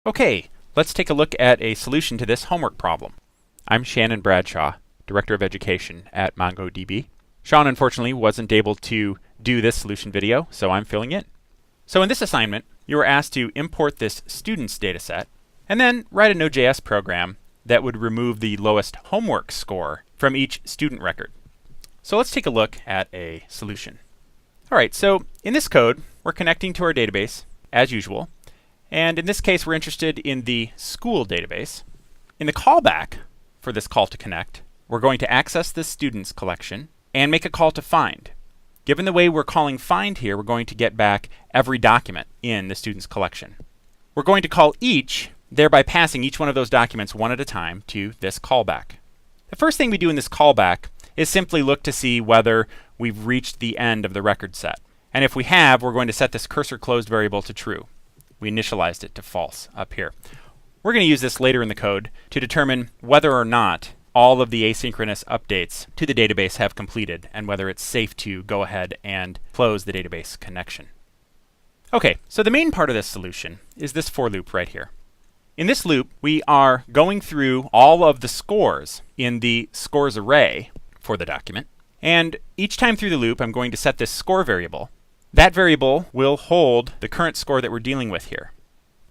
Okay, let's take a look at a solution to this homework problem. I'm Shannon Bradshaw, Director of Education at MongoDB. Sean unfortunately wasn't able to do this solution video, so I'm filling in. So in this assignment, you were asked to import this students dataset and then write a Node.js program that would remove the lowest homework score from each student record. So let's take a look at a solution. All right, so in this code, we're connecting to our database as usual. And in this case, we're interested in the school database. In the callback for this call to connect, we're going to access this students collection and make a call to find. Given the way we're calling find here, we're going to get back every document in the students collection. We're going to call each, thereby passing each one of those documents one at a time to this callback. The first thing we do in this callback is simply look to see whether we've reached the end of the record set. And if we have, we're going to set this cursor closed variable to true. We initialized it to false up here. We're going to use this later in the code to determine whether or not all of the asynchronous updates to the database have completed and whether it's safe to go ahead and close the database connection. Okay, so the main part of this solution is this for loop right here. In this loop, we are going through all of the scores in the scores array for the document. And each time through the loop, I'm going to set this score variable. That variable will hold the current score that we're dealing with here.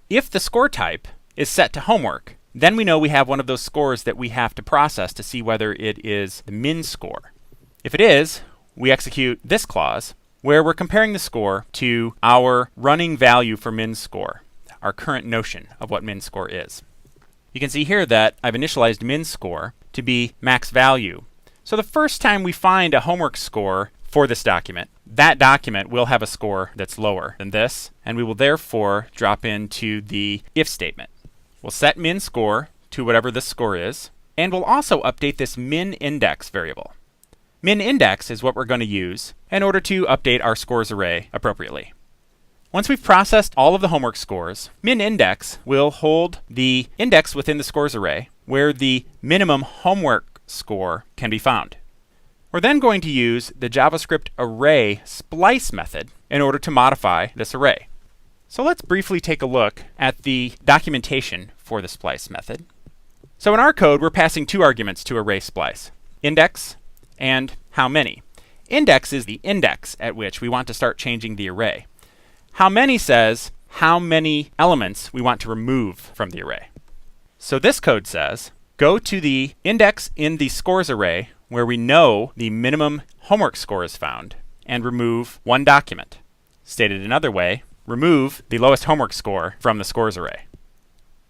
If the score type is set to homework, then we know we have one of those scores that we have to process to see whether it is the min score. If it is, we execute this clause where we're comparing the score to our running value for min score, our current notion of what min score is. You can see here that I've initialized min score to be max value. So the first time we find a homework score for this document, that document will have a score that's lower than this, and we will therefore drop into the if statement. We'll set min score to whatever this score is, and we'll also update this min index variable. Min index is what we're going to use in order to update our scores array appropriately. Once we've processed all of the homework scores, min index will hold the index within the scores array where the minimum homework score can be found. We're then going to use the JavaScript array splice method in order to modify this array. So let's briefly take a look at the documentation for the splice method. So in our code, we're passing two arguments to array splice, index and how many. Index is the index at which we want to start changing the array. How many says how many elements we want to remove from the array. So this code says, go to the index in the scores array where we know the minimum homework score is found, and remove one document. Stated another way, remove the lowest homework score from the scores array.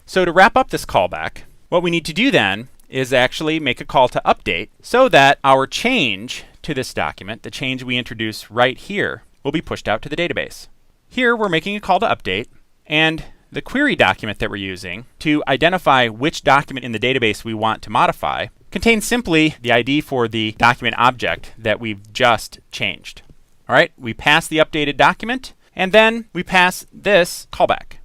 So to wrap up this callback, what we need to do then is actually make a call to update so that our change to this document, the change we introduce right here, will be pushed out to the database. Here we're making a call to update, and the query document that we're using to identify which document in the database we want to modify contains simply the ID for the document object that we've just changed. All right, we pass the updated document, and then we pass this callback.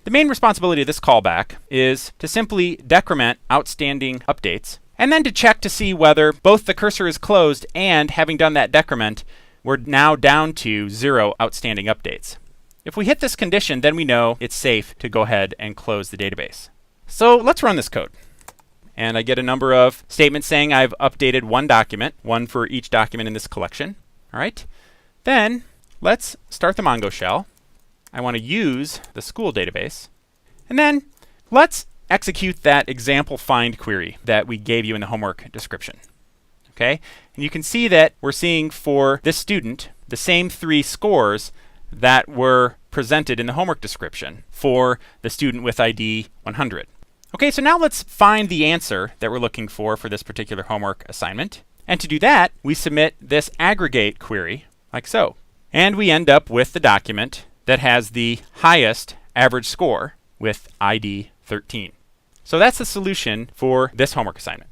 The main responsibility of this callback is to simply decrement outstanding updates, and then to check to see whether both the cursor is closed and, having done that decrement, we're now down to 0 outstanding updates. If we hit this condition, then we know it's safe to go ahead and close the database. So let's run this code. And I get a number of statements saying I've updated one document, one for each document in this collection. All right. Then let's start the Mongo shell. I want to use the school database. And then let's execute that example find query that we gave you in the homework description. Okay. And you can see that we're seeing for this student the same 3 scores that were presented in the homework description for the student with ID 100. Okay, so now let's find the answer that we're looking for this particular homework assignment. And to do that, we submit this aggregate query like so. And we end up with the document that has the highest average score with ID 13. So that's the solution for this homework assignment.